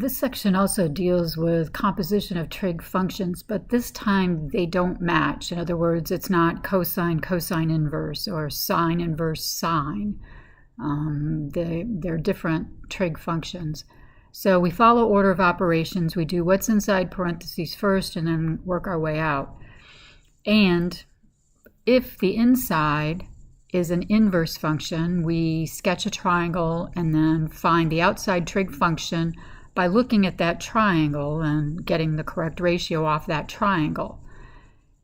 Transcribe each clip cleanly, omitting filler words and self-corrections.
This section also deals with composition of trig functions, but this time they don't match. In other words, it's not cosine, cosine inverse, or sine inverse sine. They're different trig functions. So we follow order of operations. We do what's inside parentheses first and then work our way out. And if the inside is an inverse function, we sketch a triangle and then find the outside trig function by looking at that triangle and getting the correct ratio off that triangle.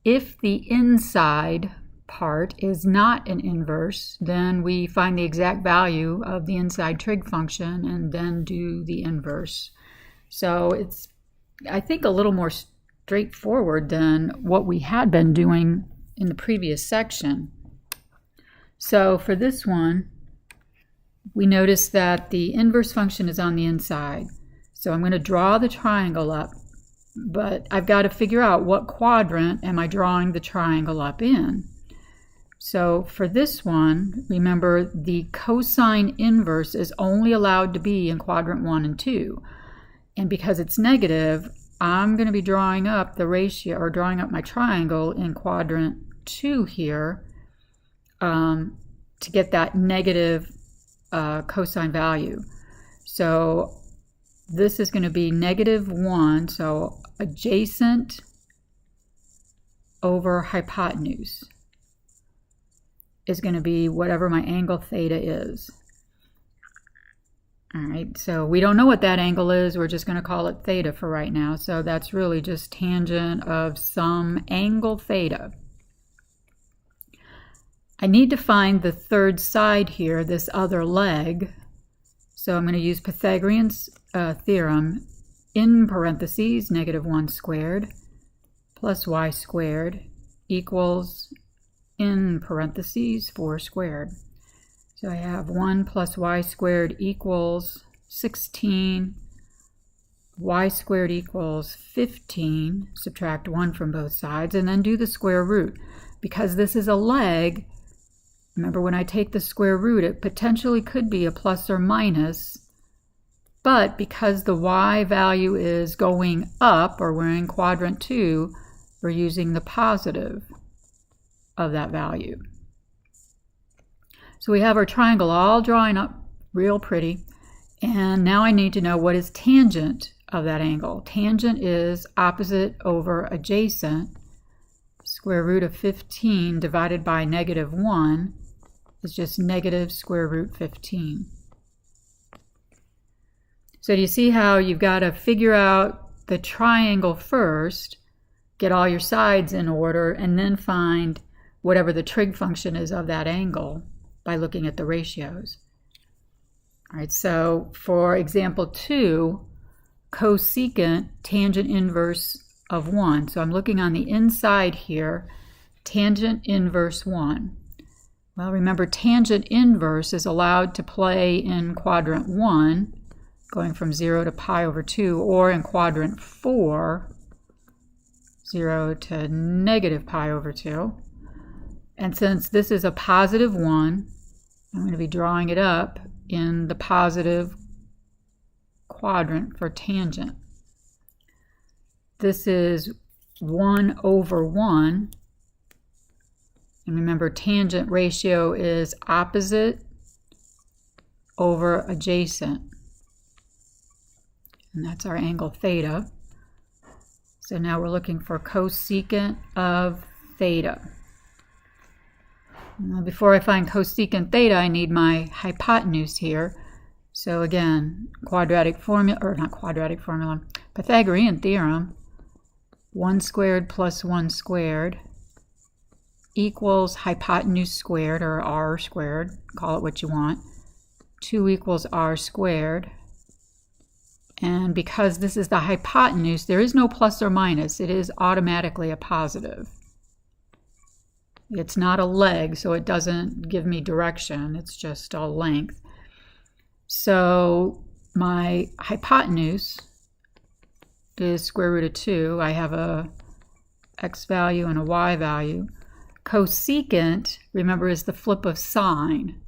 If the inside part is not an inverse, then we find the exact value of the inside trig function and then do the inverse. So it's, I think, a little more straightforward than what we had been doing in the previous section. So for this one, we notice that the inverse function is on the inside. So I'm going to draw the triangle up, but I've got to figure out what quadrant am I drawing the triangle up in. So for this one, remember the cosine inverse is only allowed to be in quadrant 1 and 2. And because it's negative, I'm going to be drawing up the ratio, or drawing up my triangle in quadrant 2 here to get that negative cosine value. So this is going to be -1, so adjacent over hypotenuse is going to be whatever my angle theta is. All right, so we don't know what that angle is. We're just going to call it theta for right now. So that's really just tangent of some angle theta. I need to find the third side here, this other leg. So I'm going to use Pythagorean's theorem in parentheses, -1 squared plus y squared equals, in parentheses, 4 squared. So I have 1 plus y squared equals 16, y squared equals 15, subtract 1 from both sides, and then do the square root. Because this is a leg, remember when I take the square root, it potentially could be a plus or minus, but because the y value is going up, or we're in quadrant 2, we're using the positive of that value. So we have our triangle all drawing up real pretty, and now I need to know what is tangent of that angle. Tangent is opposite over adjacent. Square root of 15 divided by -1 is just negative square root 15. So do you see how you've got to figure out the triangle first, get all your sides in order, and then find whatever the trig function is of that angle by looking at the ratios. All right, so for example 2, cosecant tangent inverse of 1. So I'm looking on the inside here, tangent inverse 1. Well, remember, tangent inverse is allowed to play in quadrant 1, going from 0 to pi over 2, or in quadrant 4, 0 to negative pi over 2. And since this is a positive 1, I'm going to be drawing it up in the positive quadrant for tangent. This is 1 over 1. And remember, tangent ratio is opposite over adjacent. And that's our angle theta. So now we're looking for cosecant of theta. Now, before I find cosecant theta, I need my hypotenuse here. So again, quadratic formula, or not quadratic formula, Pythagorean theorem, 1 squared plus 1 squared equals hypotenuse squared, or r squared, call it what you want. 2 equals r squared. And because this is the hypotenuse, there is no plus or minus. It is automatically a positive. It's not a leg, so it doesn't give me direction. It's just a length. So my hypotenuse is square root of 2. I have a x value and a y value. Cosecant, remember, is the flip of sine.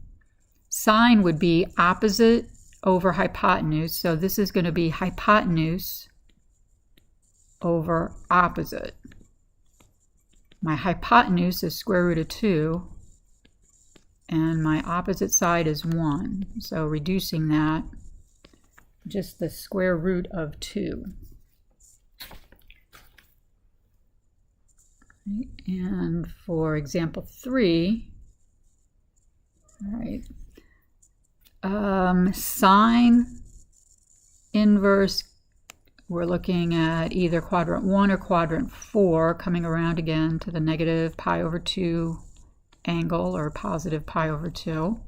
Sine would be opposite over hypotenuse. So this is going to be hypotenuse over opposite. My hypotenuse is square root of 2, and my opposite side is 1. So reducing that, just the square root of 2. And for example 3, all right, sine inverse, we're looking at either quadrant 1 or quadrant 4, coming around again to the negative pi over 2 angle, or positive pi over 2.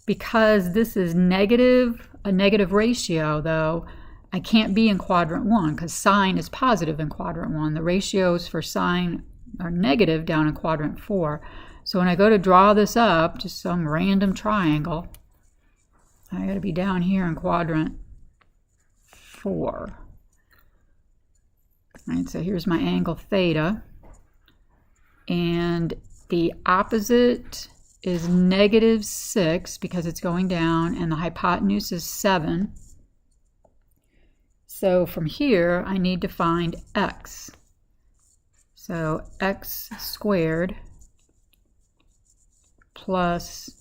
Because this is a negative ratio, though, I can't be in quadrant 1 because sine is positive in quadrant 1. The ratios for sine are negative down in quadrant 4. So when I go to draw this up, just some random triangle, I got to be down here in quadrant 4. All right, so here's my angle theta, and the opposite is negative 6 because it's going down, and the hypotenuse is 7. So from here, I need to find x. So x squared plus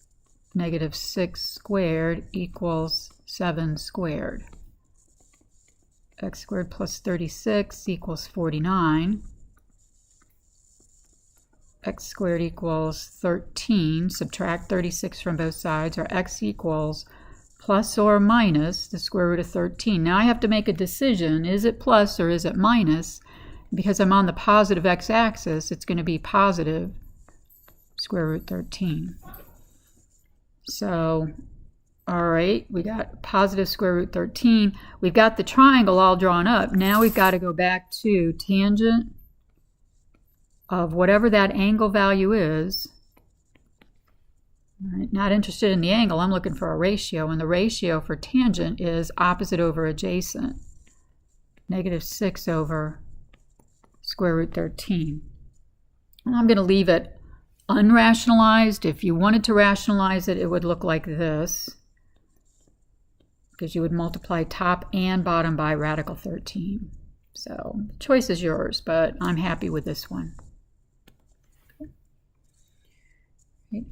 negative 6 squared equals 7 squared. X squared plus 36 equals 49. X squared equals 13. Subtract 36 from both sides, or x equals plus or minus the square root of 13. Now I have to make a decision. Is it plus or is it minus? Because I'm on the positive x-axis, it's going to be positive square root 13. So, all right, we got positive square root 13. We've got the triangle all drawn up. Now we've got to go back to tangent of whatever that angle value is. All right, not interested in the angle, I'm looking for a ratio, and the ratio for tangent is opposite over adjacent. Negative 6 over square root 13. And I'm going to leave it unrationalized. If you wanted to rationalize it, it would look like this, because you would multiply top and bottom by radical 13. So the choice is yours, but I'm happy with this one.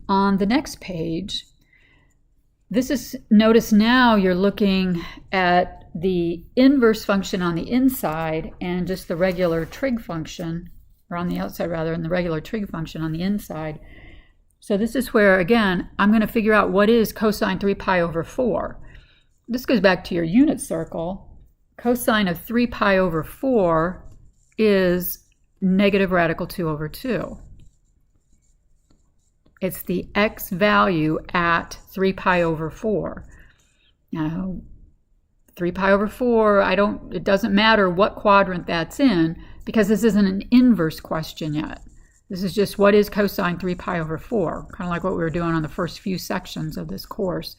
On the next page, notice now you're looking at the inverse function on the inside and just the regular trig function, or on the outside rather, and the regular trig function on the inside. So this is where, again, I'm going to figure out what is cosine 3 pi over 4. This goes back to your unit circle. Cosine of 3 pi over 4 is negative radical 2 over 2. It's the x value at 3 pi over 4. Now, 3 pi over 4, it doesn't matter what quadrant that's in, because this isn't an inverse question yet. This is just what is cosine 3 pi over 4, kind of like what we were doing on the first few sections of this course.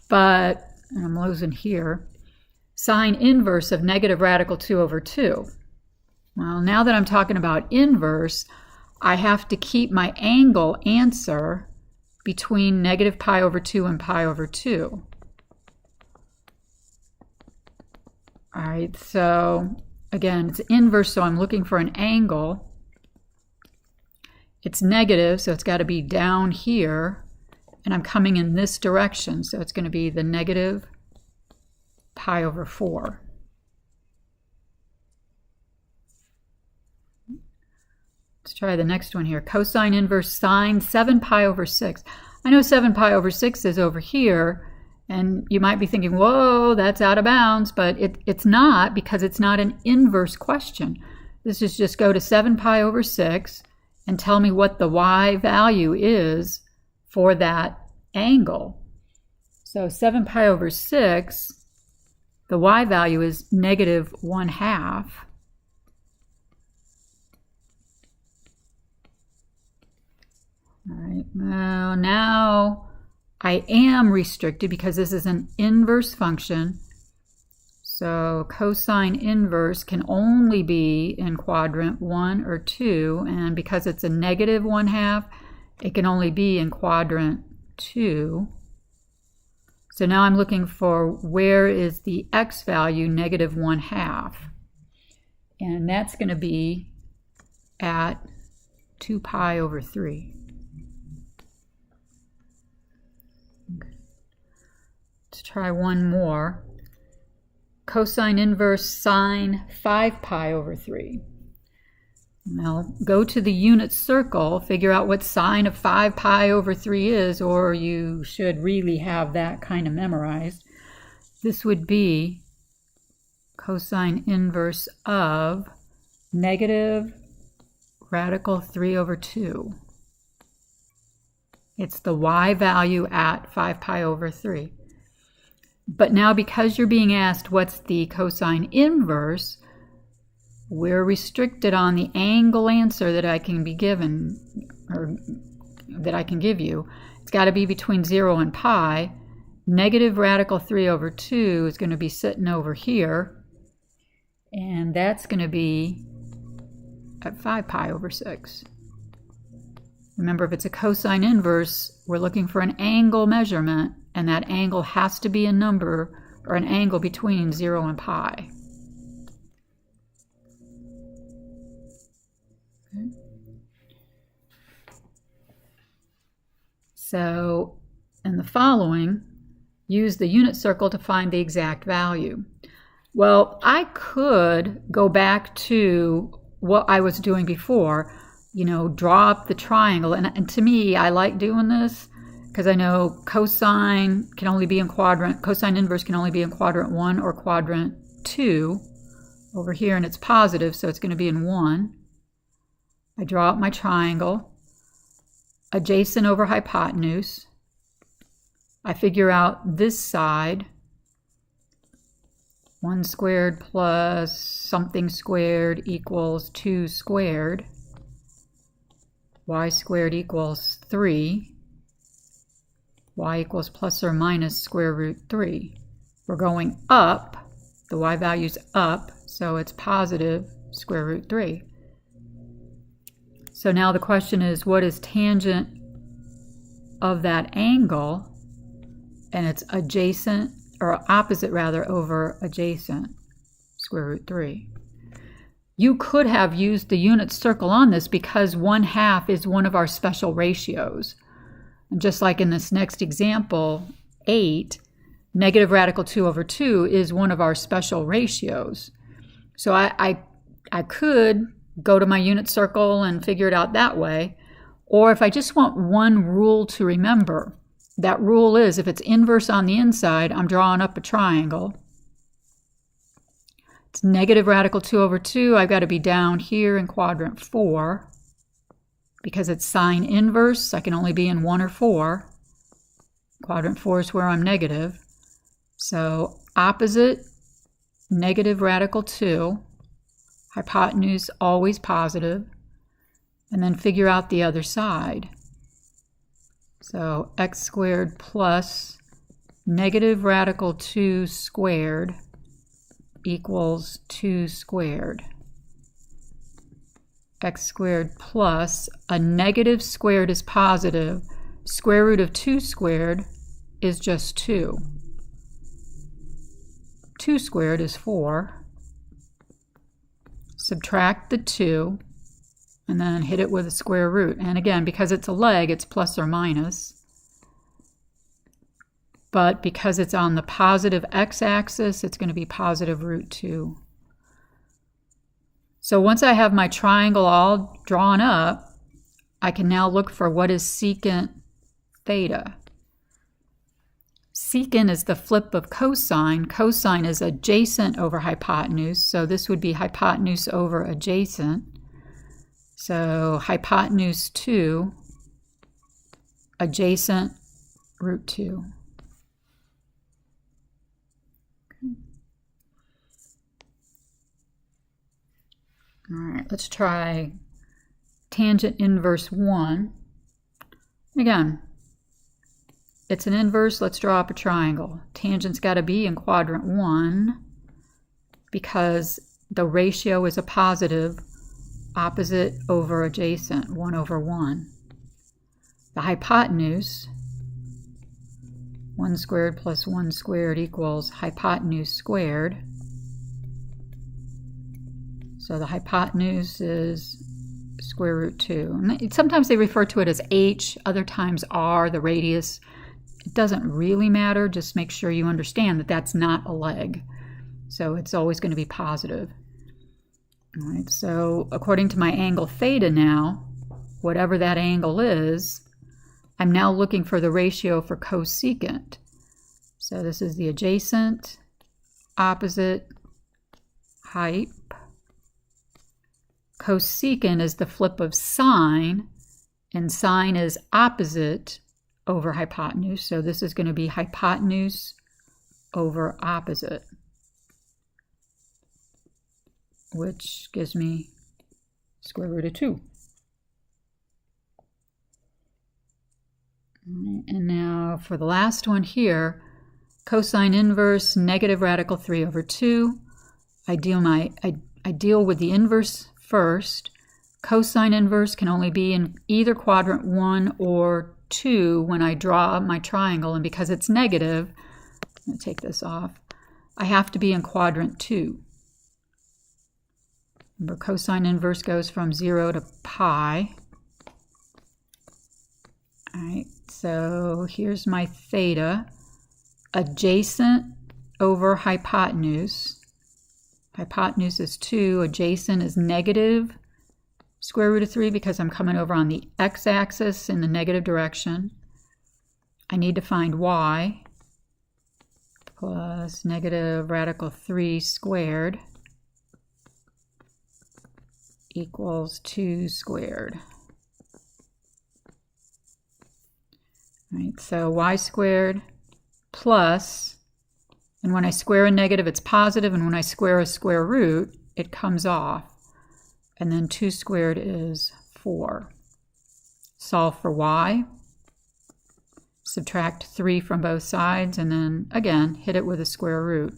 But, and I'm losing here, sine inverse of negative radical 2 over 2. Well, now that I'm talking about inverse, I have to keep my angle answer between negative pi over 2 and pi over 2. All right, so again, it's inverse, so I'm looking for an angle. It's negative, so it's got to be down here, and I'm coming in this direction, so it's going to be the negative pi over 4. Let's try the next one here. Cosine inverse sine 7 pi over 6. I know 7 pi over 6 is over here, and you might be thinking, whoa, that's out of bounds, but it's not, because it's not an inverse question. This is just go to 7 pi over 6 and tell me what the y value is for that angle. So 7 pi over 6, the y value is negative 1/2. All right, now I am restricted because this is an inverse function. So cosine inverse can only be in quadrant 1 or 2, and because it's a negative 1/2, it can only be in quadrant 2. So now I'm looking for where is the x value, negative 1/2. And that's going to be at 2 pi over 3. Okay. Let's try one more. Cosine inverse sine 5 pi over 3. Now go to the unit circle, figure out what sine of 5 pi over 3 is, or you should really have that kind of memorized. This would be cosine inverse of negative radical 3 over 2. It's the y value at 5 pi over 3. But now because you're being asked what's the cosine inverse, we're restricted on the angle answer that I can be given, or that I can give you. It's got to be between 0 and pi. Negative radical 3 over 2 is going to be sitting over here, and that's going to be at 5 pi over 6. Remember, if it's a cosine inverse, we're looking for an angle measurement, and that angle has to be a number or an angle between 0 and pi. Okay. So in the following, use the unit circle to find the exact value. Well, I could go back to what I was doing before, draw up the triangle. And to me, I like doing this because I know cosine can only be in cosine inverse can only be in quadrant 1 or quadrant 2 over here, and it's positive, so it's going to be in 1. I draw up my triangle, adjacent over hypotenuse. I figure out this side, 1 squared plus something squared equals 2 squared. Y squared equals 3. Y equals plus or minus square root 3. We're going up. The y value's up, so it's positive square root 3. So now the question is, what is tangent of that angle? And it's adjacent, or opposite rather, over adjacent, square root 3. You could have used the unit circle on this because 1/2 is one of our special ratios. And just like in this next example, 8, negative radical 2 over 2 is one of our special ratios. So I could go to my unit circle and figure it out that way. Or if I just want one rule to remember, that rule is if it's inverse on the inside, I'm drawing up a triangle. It's negative radical 2 over 2. I've got to be down here in quadrant 4. Because it's sine inverse, I can only be in 1 or 4. Quadrant 4 is where I'm negative. So opposite, negative radical 2. Hypotenuse always positive. And then figure out the other side. So x squared plus negative radical 2 squared equals 2 squared. X squared plus a negative squared is positive. Square root of 2 squared is just 2. 2 squared is 4. Subtract the 2 and then hit it with a square root. And again, because it's a leg, it's plus or minus. But because it's on the positive x-axis, it's going to be positive root 2. So once I have my triangle all drawn up, I can now look for what is secant theta. Secant is the flip of cosine. Cosine is adjacent over hypotenuse, so this would be hypotenuse over adjacent. So hypotenuse 2, adjacent root 2. All right, let's try tangent inverse 1. Again, it's an inverse. Let's draw up a triangle. Tangent's got to be in quadrant 1 because the ratio is a positive, opposite over adjacent, 1 over 1. The hypotenuse 1 squared plus 1 squared equals hypotenuse squared. So the hypotenuse is square root 2. And sometimes they refer to it as h, other times r, the radius. It doesn't really matter, just make sure you understand that that's not a leg. So it's always going to be positive. All right, so according to my angle theta now, whatever that angle is, I'm now looking for the ratio for cosecant. So this is the adjacent, opposite, hype. Cosecant is the flip of sine, and sine is opposite over hypotenuse. So this is going to be hypotenuse over opposite, which gives me square root of 2. And now for the last one here, cosine inverse negative radical 3 over 2. I deal with the inverse first. Cosine inverse can only be in either quadrant 1 or 2 when I draw my triangle, and because it's negative, I'm going to take this off, I have to be in quadrant 2. Remember, cosine inverse goes from 0 to pi. All right, so here's my theta. Adjacent over hypotenuse. Hypotenuse is 2. Adjacent is negative square root of 3 because I'm coming over on the x-axis in the negative direction. I need to find y plus negative radical 3 squared equals 2 squared. All right, so y squared plus, and when I square a negative, it's positive, and when I square a square root, it comes off. And then 2 squared is 4. Solve for y. Subtract 3 from both sides, and then, again, hit it with a square root.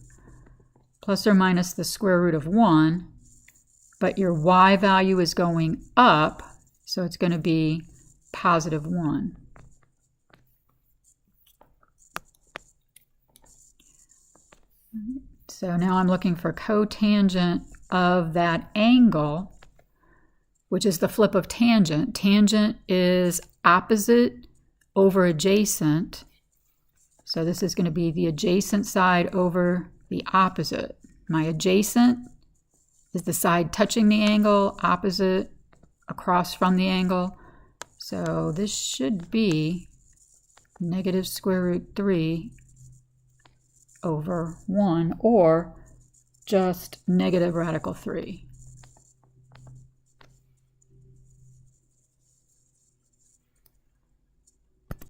Plus or minus the square root of 1, but your y value is going up, so it's going to be positive 1. So now I'm looking for cotangent of that angle, which is the flip of tangent. Tangent is opposite over adjacent. So this is going to be the adjacent side over the opposite. My adjacent is the side touching the angle, opposite across from the angle. So this should be negative square root 3 over 1, or just negative radical 3.